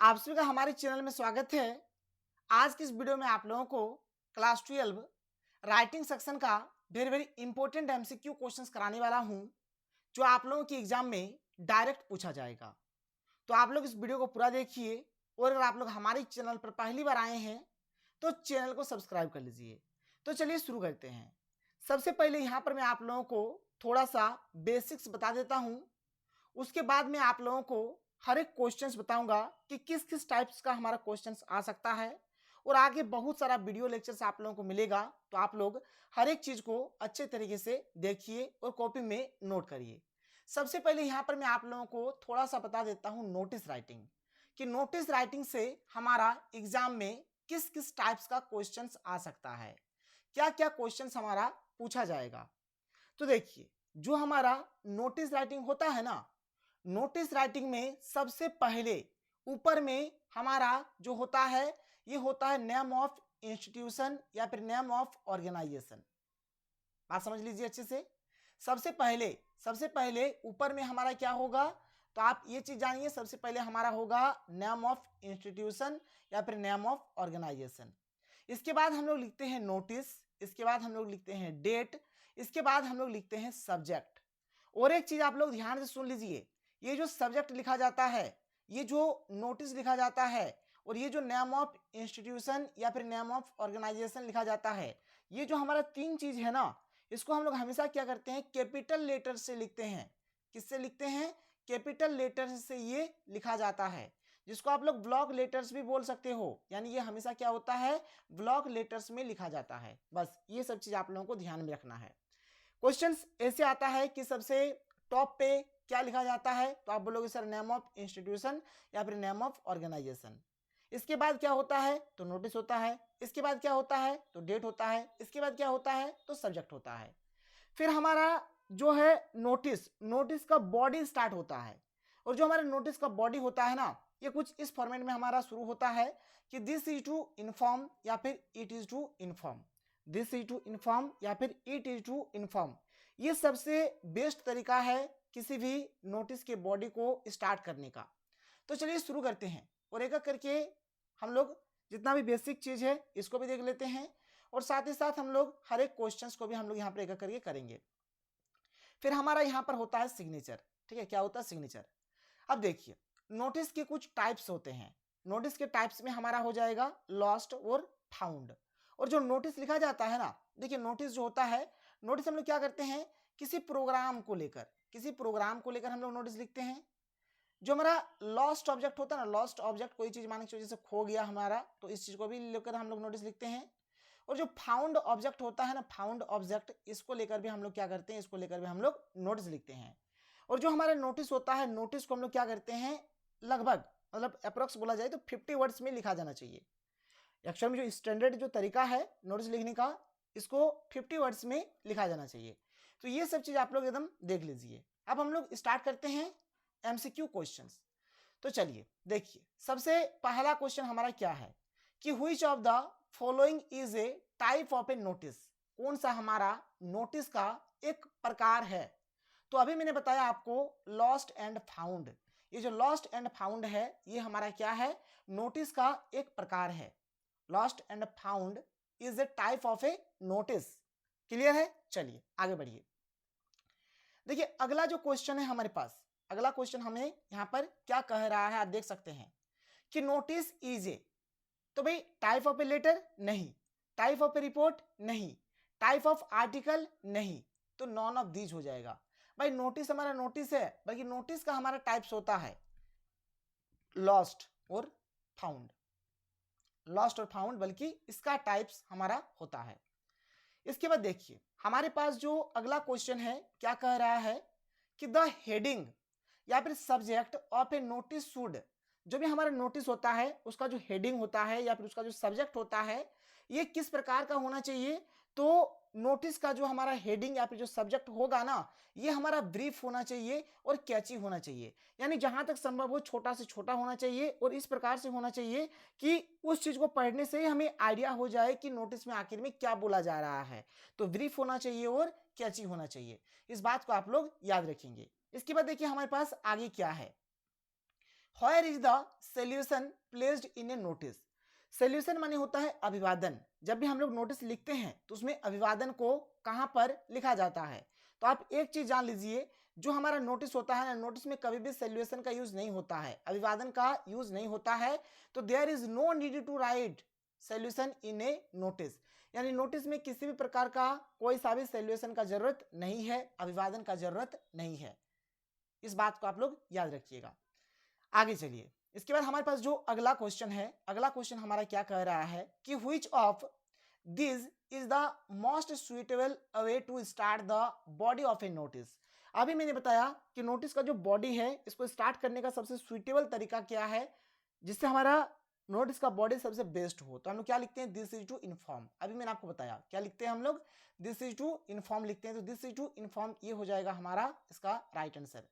आप सभी का हमारे चैनल में स्वागत है। आज की इस वीडियो में आप लोगों को क्लास 12 राइटिंग सेक्शन का very very important MCQ questions कराने वाला हूं, जो आप लोगों की एग्जाम में डायरेक्ट पूछा जाएगा। तो आप लोग इस वीडियो को पूरा देखिए और अगर आप लोग हमारे चैनल पर पहली बार आए हैं तो चैनल को सब्सक्राइब कर लीजिए। तो चलिए शुरू करते हैं। सबसे पहले यहाँ पर मैं आप लोगों को थोड़ा सा बेसिक्स बता देता हूँ। उसके बाद में आप लोगों को हर एक क्वेश्चंस बताऊंगा कि किस किस टाइप्स का हमारा क्वेश्चंस आ सकता है और आगे बहुत सारा वीडियो लेक्चर्स आप लोगों को मिलेगा। तो आप लोग हर एक चीज को अच्छे तरीके से देखिए और कॉपी में नोट करिए। सबसे पहले यहाँ पर मैं आप लोगों को थोड़ा सा बता देता हूँ नोटिस राइटिंग, कि नोटिस राइटिंग से हमारा एग्जाम में किस किस टाइप्स का क्वेश्चंस आ सकता है, क्या क्या क्वेश्चंस हमारा पूछा जाएगा। तो देखिए, जो हमारा नोटिस राइटिंग होता है ना, नोटिस राइटिंग में सबसे पहले ऊपर में हमारा जो होता है ये होता है नेम ऑफ इंस्टीट्यूशन या फिर नेम ऑफ ऑर्गेनाइजेशन। बात समझ लीजिए अच्छे से। सबसे पहले ऊपर में हमारा क्या होगा, तो आप ये चीज जानिए, सबसे पहले हमारा होगा नेम ऑफ इंस्टीट्यूशन या फिर नेम ऑफ ऑर्गेनाइजेशन। इसके बाद हम लोग लिखते हैं नोटिस, इसके बाद हम लोग लिखते हैं डेट, इसके बाद हम लोग लिखते हैं सब्जेक्ट। और एक चीज आप लोग ध्यान से सुन लीजिए, ये जो सब्जेक्ट लिखा जाता है, ये जो नोटिस लिखा जाता है और ये जो नेम ऑफ इंस्टीट्यूशन या फिर नेम ऑफ ऑर्गेनाइजेशन लिखा जाता है, ये जो हमारा तीन चीज है ना, इसको हम लोग हमेशा क्या करते हैं, कैपिटल लेटर से लिखते हैं। किससे लिखते हैं? कैपिटल लेटर से ये लिखा जाता है, जिसको आप लोग ब्लॉक लेटर्स भी बोल सकते हो। यानी ये हमेशा क्या होता है, ब्लॉक लेटर्स में लिखा जाता है। बस ये सब चीज आप लोगों को ध्यान में रखना है। क्वेश्चंस ऐसे आता है कि सबसे टॉप पे क्या लिखा जाता है, तो आप बोलोगे सर नेम ऑफ इंस्टीट्यूशन या फिर नेम ऑफ ऑर्गेनाइजेशन। इसके बाद क्या होता है, तो नोटिस होता है। इसके बाद क्या होता है, तो डेट होता है। इसके बाद क्या होता है, तो सब्जेक्ट होता है। फिर हमारा जो है नोटिस, नोटिस का बॉडी स्टार्ट होता है। और जो हमारा नोटिस का बॉडी होता है ना, ये कुछ इस फॉर्मेट में हमारा शुरू होता है कि दिस इज टू इन्फॉर्म या फिर it is to inform, this is to inform या फिर इट इज टू इन्फॉर्म। ये सबसे बेस्ट तरीका है किसी भी नोटिस के बॉडी को स्टार्ट करने का। तो चलिए शुरू करते हैं और एक एक करके हम लोग जितना भी बेसिक चीज है इसको भी देख लेते हैं और साथ ही साथ हम लोग हर एक क्वेश्चंस को भी हम लोग यहाँ पर एक एक करके करेंगे। फिर हमारा यहाँ पर होता है सिग्नेचर। ठीक है, क्या होता है? सिग्नेचर। अब देखिए, नोटिस के कुछ टाइप्स होते हैं। नोटिस के टाइप्स में हमारा हो जाएगा लॉस्ट और फाउंड। और जो नोटिस लिखा जाता है ना, देखिए नोटिस जो होता है, नोटिस हम लोग क्या करते हैं, किसी प्रोग्राम को लेकर, किसी प्रोग्राम को लेकर हम लोग नोटिस लिखते हैं। जो हमारा लॉस्ट ऑब्जेक्ट होता है ना, लॉस्ट ऑब्जेक्ट कोई चीज मान के चलो जैसे खो गया हमारा, तो इस चीज को भी लेकर हम लोग नोटिस लिखते हैं। और जो फाउंड ऑब्जेक्ट होता है ना, फाउंड ऑब्जेक्ट, इसको लेकर भी हम लोग क्या करते हैं, इसको लेकर भी हम लोग नोटिस लिखते हैं। और जो हमारा नोटिस होता है, नोटिस को हम लोग क्या करते हैं, लगभग मतलब अप्रोक्स बोला जाए तो 50 वर्ड्स में लिखा जाना चाहिए। एक्चुअल में जो स्टैंडर्ड जो तरीका है नोटिस लिखने का, इसको 50 वर्ड्स में लिखा जाना चाहिए। तो ये सब चीज आप लोग एकदम देख लीजिए। अब हम लोग स्टार्ट करते हैं एमसीक्यू क्वेश्चंस। तो चलिए देखिए, सबसे पहला क्वेश्चन हमारा क्या है कि which of the following is a type of a notice. कौन सा हमारा नोटिस का एक प्रकार है। तो अभी मैंने बताया आपको लॉस्ट एंड फाउंड। ये जो लॉस्ट एंड फाउंड है, ये हमारा क्या है, नोटिस का एक प्रकार है। Lost and found is a type of a notice. Clear है? चलिए आगे बढ़िए। देखिए अगला जो क्वेश्चन है हमारे पास, अगला क्वेश्चन हमें यहां पर क्या कह रहा है, आप देख सकते हैं कि नोटिस इज ए, तो भाई टाइप ऑफ ए लेटर नहीं, टाइप ऑफ ए रिपोर्ट नहीं, टाइप ऑफ आर्टिकल नहीं, तो नॉन ऑफ दीज हो जाएगा। भाई नोटिस हमारा नोटिस है, बल्कि नोटिस का हमारा टाइप्स होता है लॉस्ट और फाउंड, लॉस्ट और फाउंड, बल्कि इसका टाइप्स हमारा होता है। इसके बाद देखिए हमारे पास जो अगला क्वेश्चन है क्या कह रहा है कि द हेडिंग या फिर subject of a notice should, जो भी हमारा नोटिस होता है उसका जो हेडिंग होता है या फिर उसका जो सब्जेक्ट होता है, ये किस प्रकार का होना चाहिए। तो नोटिस का जो हमारा हेडिंग या फिर जो सब्जेक्ट होगा ना, ये हमारा ब्रीफ होना चाहिए और कैची होना चाहिए। यानी जहां तक संभव हो छोटा से छोटा होना चाहिए और इस प्रकार से होना चाहिए कि उस चीज को पढ़ने से ही हमें आइडिया हो जाए कि नोटिस में आखिर में क्या बोला जा रहा है। तो ब्रीफ होना चाहिए और कैची होना चाहिए। इस बात को आप लोग याद रखेंगे। इसके बाद देखिए हमारे पास आगे क्या है, where is the solution placed in a notice. Solution माने होता है अभिवादन। जब भी हम लोग नोटिस लिखते हैं तो उसमें अभिवादन को कहां पर लिखा जाता है। तो आप एक चीज जान लीजिए, जो हमारा नोटिस होता है ना, नोटिस में कभी भी सोल्यूशन का यूज नहीं होता है, अभिवादन का यूज नहीं होता है। तो there is no need to write solution in a notice, यानी नोटिस में किसी भी प्रकार का कोई सा भी सोल्यूशन का जरूरत नहीं है, अभिवादन का जरूरत नहीं है। इस बात को आप लोग याद रखिएगा। आगे चलिए, इसके बाद हमारे पास जो अगला क्वेश्चन है, अगला क्वेश्चन हमारा क्या कह रहा है कि which of this is the most suitable way to start the body of a notice. अभी मैंने बताया कि नोटिस का जो बॉडी है, इसको स्टार्ट करने का सबसे सुइटेबल तरीका क्या है, जिससे हमारा नोटिस का बॉडी सबसे बेस्ट हो। तो हम लोग क्या लिखते हैं, दिस इज टू इन्फॉर्म। अभी मैंने आपको बताया क्या लिखते हैं हम लोग, दिस इज टू इन्फॉर्म लिखते हैं। तो दिस इज टू इन्फॉर्म ये हो जाएगा हमारा इसका राइट आंसर।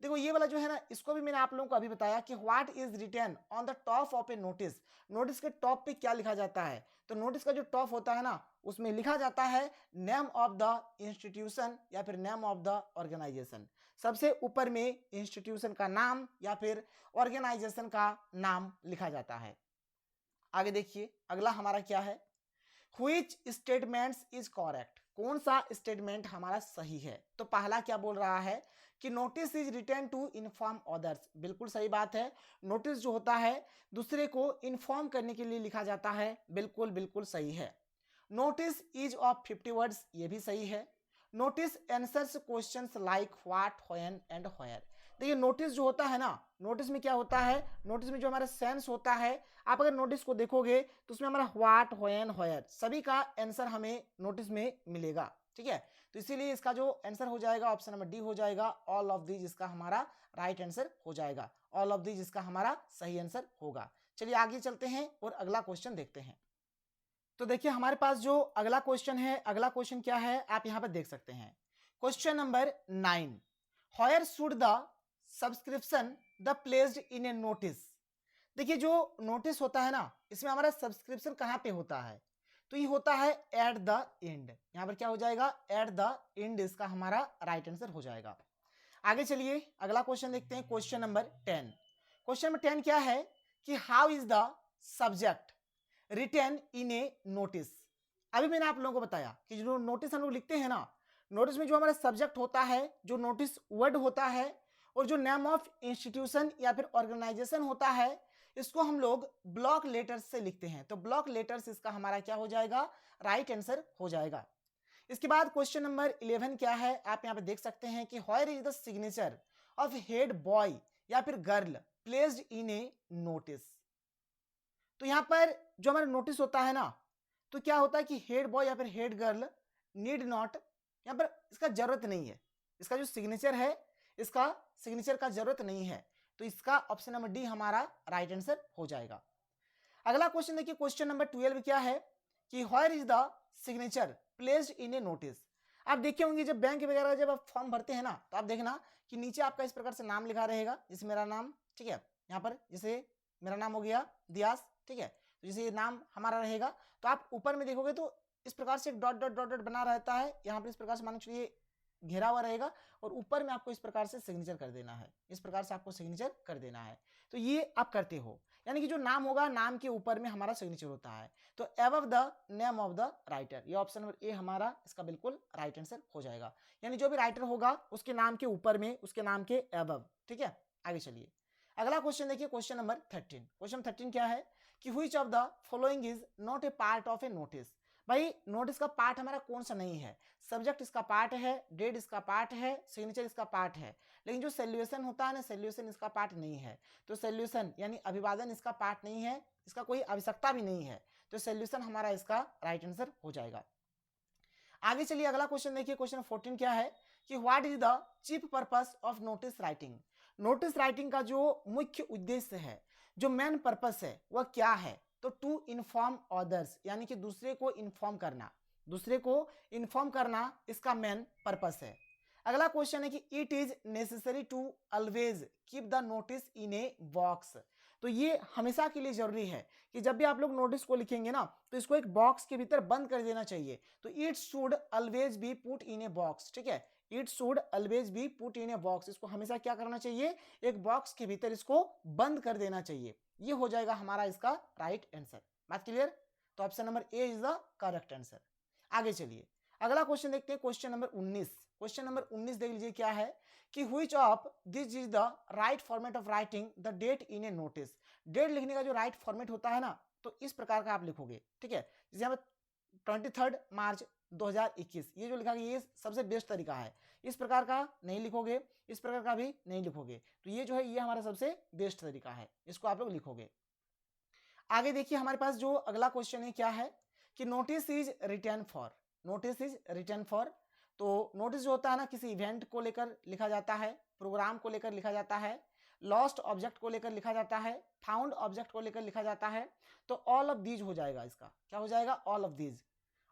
देखो ये वाला जो है ना, इसको भी मैंने आप लोगों को अभी बताया कि what is written on the top of a notice. Notice के टॉप पे क्या लिखा जाता है, तो नोटिस का जो टॉप होता है ना, उसमें लिखा जाता है नेम ऑफ द इंस्टीट्यूशन या फिर नेम ऑफ द ऑर्गेनाइजेशन। सबसे ऊपर में इंस्टीट्यूशन का नाम या फिर ऑर्गेनाइजेशन का नाम लिखा जाता है। आगे देखिए अगला हमारा क्या है, व्हिच स्टेटमेंट्स इज करेक्ट। कौन सा स्टेटमेंट हमारा सही है। तो पहला क्या बोल रहा है कि notice is written to inform others. बिल्कुल सही बात है, नोटिस जो होता है दूसरे को इन्फॉर्म करने के लिए लिखा जाता है, बिल्कुल बिल्कुल सही है। नोटिस इज ऑफ 50 वर्ड्स, ये भी सही है। Notice answers questions like what, when and where. देखिए नोटिस जो होता है ना, नोटिस में क्या होता है, नोटिस में जो हमारा सेंस होता है, आप अगर नोटिस को देखोगे तो उसमें हमारा व्हाट, व्हेन, वेयर सभी का आंसर हमें नोटिस में मिलेगा। ठीक है, तो इसीलिए इसका जो आंसर हो जाएगा ऑप्शन नंबर डी हो जाएगा, ऑल ऑफ दीज इसका हमारा राइट आंसर हो जाएगा, ऑल ऑफ दीज इसका हमारा सही आंसर होगा। चलिए आगे चलते हैं और अगला क्वेश्चन देखते हैं। तो देखिए हमारे पास जो अगला क्वेश्चन है, अगला क्वेश्चन क्या है आप यहाँ पर देख सकते हैं। Question number 9, where should the subscription the placed in a notice. देखिए जो नोटिस होता है ना, इसमें हमारा सब्सक्रिप्शन कहाँ पे होता है, तो ये होता है एट द एंड। यहाँ पर क्या हो जाएगा, एट द एंड इसका हमारा राइट आंसर हो जाएगा। आगे चलिए अगला क्वेश्चन देखते हैं, क्वेश्चन नंबर 10। क्वेश्चन नंबर 10 क्या है कि how is the subject written in a notice. अभी मैंने आप लोगों को बताया कि जो नोटिस हम लोग लिखते हैं ना, नोटिस में जो हमारा सब्जेक्ट होता है, जो नोटिस वर्ड होता है, और जो नेम ऑफ इंस्टीट्यूशन या फिर ऑर्गेनाइजेशन होता है, इसको हम लोग ब्लॉक लेटर्स से लिखते हैं। तो ब्लॉक लेटर्स इसका हमारा क्या हो जाएगा, राइट आंसर हो जाएगा। इसके बाद क्वेश्चन नंबर 11 क्या है आप यहाँ पे देख सकते हैं कि where is the signature of head boy या फिर girl placed in a notice. तो यहाँ पर जो हमारा नोटिस होता है ना, तो क्या होता है कि हेड बॉय या फिर हेड गर्ल नीड नॉट, यहाँ पर इसका जरूरत नहीं है, इसका जो सिग्नेचर है इसका सिग्नेचर का जरूरत नहीं है। तो इसका ऑप्शन नंबर डी हमारा राइट आंसर हो जाएगा। अगला क्वेश्चन देखिए, क्वेश्चन नंबर 12 क्या है कि where is the signature placed in a notice. आप देखे होंगे जब बैंक वगैरह जब आप फॉर्म भरते हैं ना, तो आप देखना कि नीचे आपका इस प्रकार से नाम लिखा रहेगा, जैसे मेरा नाम, ठीक है, यहाँ पर जैसे मेरा नाम हो गया दियास, ठीक है, तो जैसे ये नाम हमारा रहेगा, तो आप ऊपर में देखोगे तो इस प्रकार से एक डॉट डॉट डॉट डॉट बना रहता है, यहाँ पर इस प्रकार से मान चलिए घेरा हुआ रहेगा, और ऊपर में आपको इस प्रकार से सिग्नेचर कर देना है, इस प्रकार से आपको सिग्नेचर कर देना है। तो ये आप करते हो, यानी कि जो नाम होगा नाम के ऊपर में हमारा सिग्नेचर होता है। तो above the name of the writer, ये ऑप्शन नंबर ए हमारा इसका बिल्कुल राइट आंसर हो जाएगा, यानी जो भी राइटर होगा उसके नाम के ऊपर में, उसके नाम के अबव। ठीक है, आगे चलिए अगला क्वेश्चन देखिए, क्वेश्चन नंबर 13। क्वेश्चन 13 क्या है कि which of the following is not a part of a notice. भाई नोटिस का पार्ट हमारा कौन सा नहीं है, सब्जेक्ट इसका पार्ट है, डेट इसका पार्ट है, सिग्नेचर इसका पार्ट है, लेकिन जो सोल्यूशन होता है ना, सोल्यूशन इसका पार्ट नहीं है। तो सोल्यूशन यानी अभिवादन इसका पार्ट नहीं है, इसका कोई आवश्यकता भी नहीं है, तो सोल्यूशन हमारा इसका राइट आंसर हो जाएगा। आगे चलिए अगला क्वेश्चन देखिए, क्वेश्चन 14 क्या है कि what is the chief purpose of notice writing. Notice writing का जो मुख्य उद्देश्य है, जो मेन पर्पस है, वह क्या है, तो टू इन्फॉर्म अदर्स, यानी कि दूसरे को इन्फॉर्म करना, दूसरे को इन्फॉर्म करना इसका मेन पर्पस है। अगला क्वेश्चन है कि it is necessary to always keep the notice in a box. तो ये हमेशा के लिए जरूरी है कि जब भी आप लोग नोटिस को लिखेंगे ना, तो इसको एक बॉक्स के भीतर बंद कर देना चाहिए। तो it should always be put in a box, ठीक है, it should always be put in a box, इसको हमेशा क्या करना चाहिए, एक बॉक्स के भीतर इसको बंद कर देना चाहिए। ये हो जाएगा हमारा इसका राइट आंसर। बात क्लियर? तो option number A is the correct answer. आगे चलिए अगला क्वेश्चन देखते हैं, क्वेश्चन नंबर 19। क्वेश्चन नंबर 19 देख लीजिए क्या है कि which of this is the right format of writing the date in a notice. Date लिखने का जो राइट फॉर्मेट होता है ना, तो इस प्रकार का आप लिखोगे, ठीक है। जैसे यहाँ पर 23 मार्च 2021 ये जो लिखा गया ये सबसे बेस्ट तरीका है। इस प्रकार का नहीं लिखोगे, इस प्रकार का भी नहीं लिखोगे, तो ये जो है ये हमारा सबसे बेस्ट तरीका है, इसको आप लोग लिखोगे। आगे देखिए हमारे पास जो अगला क्वेश्चन है क्या है कि notice is return for, notice is return for. तो नोटिस जो होता है ना, किसी इवेंट को लेकर लिखा जाता है, प्रोग्राम को लेकर लिखा जाता है, लॉस्ट ऑब्जेक्ट को लेकर लिखा जाता है, फाउंड ऑब्जेक्ट को लेकर लिखा जाता है। तो ऑल ऑफ दीज हो जाएगा, इसका क्या हो जाएगा, all of these.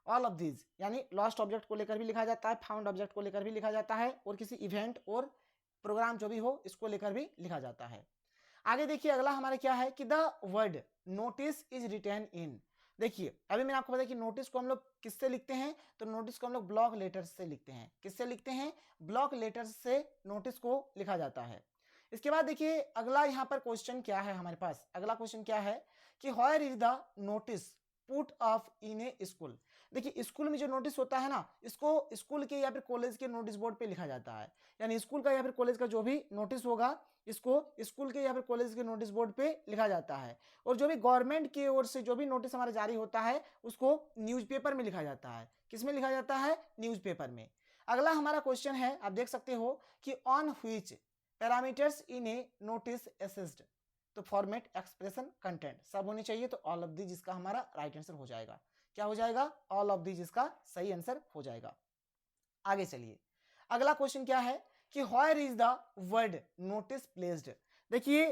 All of these यानी लॉस्ट ऑब्जेक्ट को लेकर भी लिखा जाता है, फाउंड ऑब्जेक्ट को लेकर भी लिखा जाता है, और किसी इवेंट और प्रोग्राम जो भी हो इसको लेकर भी लिखा जाता है। आगे देखिए अगला हमारा क्या है कि the word notice is written in. देखिए अभी मैंने आपको बताया कि नोटिस को हम लोग किससे लिखते हैं, तो नोटिस को हम लोग ब्लॉक लेटर्स से लिखते हैं। किससे लिखते हैं, ब्लॉक लेटर्स से नोटिस को लिखा जाता है। इसके बाद देखिए अगला यहाँ पर क्वेश्चन क्या है हमारे पास, अगला क्वेश्चन क्या है कि where is the notice put off in a school. देखिए स्कूल में जो नोटिस होता है ना, इसको स्कूल के या फिर कॉलेज के नोटिस बोर्ड पे लिखा जाता है। यानी स्कूल का या फिर कॉलेज का जो भी नोटिस होगा इसको स्कूल के या फिर कॉलेज के नोटिस बोर्ड पे लिखा जाता है। और जो भी गवर्नमेंट की ओर से जो भी नोटिस हमारा जारी होता है उसको न्यूज़पेपर में लिखा जाता है। किस में लिखा जाता है, न्यूज़पेपर में। अगला हमारा क्वेश्चन है, आप देख सकते हो कि on which parameters in a notice assessed. तो फॉर्मेट, एक्सप्रेशन, कंटेंट सब होने चाहिए, तो ऑल ऑफ दी जिसका हमारा राइट आंसर हो जाएगा। क्या हो जाएगा, ऑल ऑफ दी जिसका सही आंसर हो जाएगा। आगे चलिए अगला क्वेश्चन क्या है कि where is the word notice placed. देखिए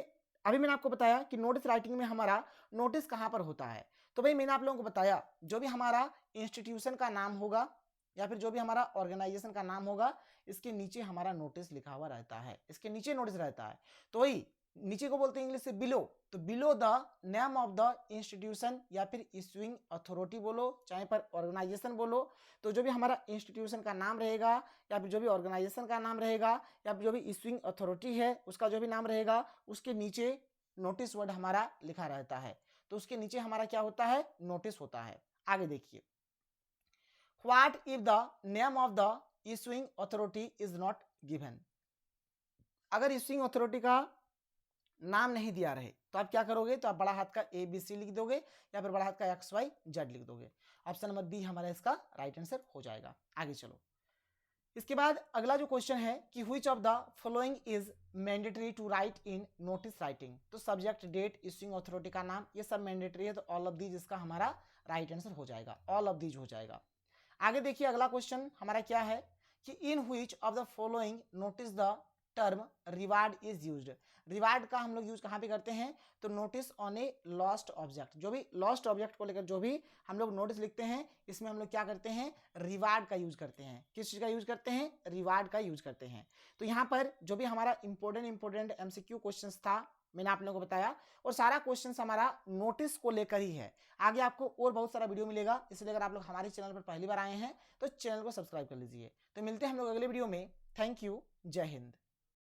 अभी मैंने आपको बताया कि नोटिस राइटिंग में हमारा नोटिस कहां पर होता है। तो भाई मैंने आप लोगों को बताया जो भी हमारा इंस्टीट्यूशन का नाम होगा या फिर जो भी हमारा ऑर्गेनाइजेशन का नाम होगा इसके नीचे हमारा नोटिस लिखा हुआ रहता है, इसके नीचे नोटिस रहता है। तो वही नीचे को बोलते हैं इंग्लिश से बिलो, तो below the name of the institution या फिर इश्यूइंग अथॉरिटी बोलो चाहे पर ऑर्गेनाइजेशन बोलो। तो जो भी हमारा इंस्टीट्यूशन का नाम रहेगा या फिर जो भी ऑर्गेनाइजेशन का नाम रहेगा या फिर जो भी इश्यूइंग अथॉरिटी है उसका जो भी नाम रहेगा उसके नीचे नोटिस वर्ड हमारा लिखा रहता है। तो उसके नीचे हमारा क्या होता है, नोटिस होता है। आगे देखिए what if the name of the issuing authority is not given. अगर इश्यूइंग अथॉरिटी का नाम नहीं दिया रहे तो आप क्या करोगे, तो आप बड़ा हाथ का ABC लिख दोगे या फिर बड़ा हाथ का XYZ लिख दोगे। ऑप्शन नंबर बी हमारा इसका राइट आंसर हो जाएगा। आगे चलो इसके बाद अगला जो क्वेश्चन है कि which of the following is mandatory to write in notice writing. तो सब्जेक्ट, डेट, इश्यूइंग अथॉरिटी का नाम ये सब मैंडेटरी है, तो ऑल ऑफ दीज इसका हमारा राइट आंसर हो जाएगा, ऑल ऑफ दीज हो जाएगा। आगे देखिए अगला क्वेश्चन हमारा क्या है कि in which of the following notice the term reward is used. Reward का हम लोग यूज कहाँ पे करते हैं, तो notice on a lost object. जो भी लॉस्ट ऑब्जेक्ट को लेकर जो भी हम लोग नोटिस लिखते हैं इसमें हम लोग क्या करते हैं, रिवार्ड का यूज करते हैं। किस चीज का यूज करते हैं, रिवार्ड का यूज करते हैं। तो यहाँ पर जो भी हमारा इंपॉर्टेंट MCQ क्वेश्चंस था मैंने आप लोगों को बताया, और सारा क्वेश्चंस हमारा नोटिस को लेकर ही है। आगे आपको और बहुत सारा वीडियो मिलेगा, इसलिए अगर आप लोग हमारे चैनल पर पहली बार आए हैं तो चैनल को सब्सक्राइब कर लीजिए। तो मिलते हैं हम लोग अगले वीडियो में। थैंक यू, जय हिंद।